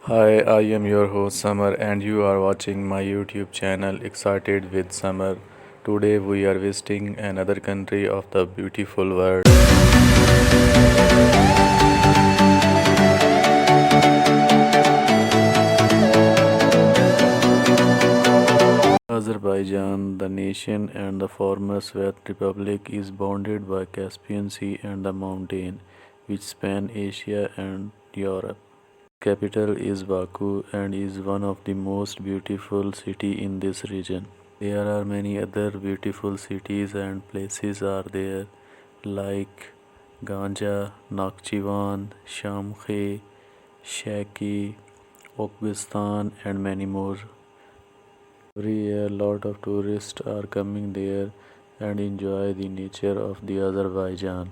Hi, I am your host Summer, and you are watching my YouTube channel Excited with Summer. Today, we are visiting another country of the beautiful world. Azerbaijan, the nation and the former Soviet Republic, is bounded by Caspian Sea and the mountain, which span Asia and Europe. Capital is Baku and is one of the most beautiful city in this region. There are many other beautiful cities and places are there like Ganja, Nakhchivan, Shamkhe, Shaki, Okbistan and many more. Every year lot of tourists are coming there and enjoy the nature of the Azerbaijan.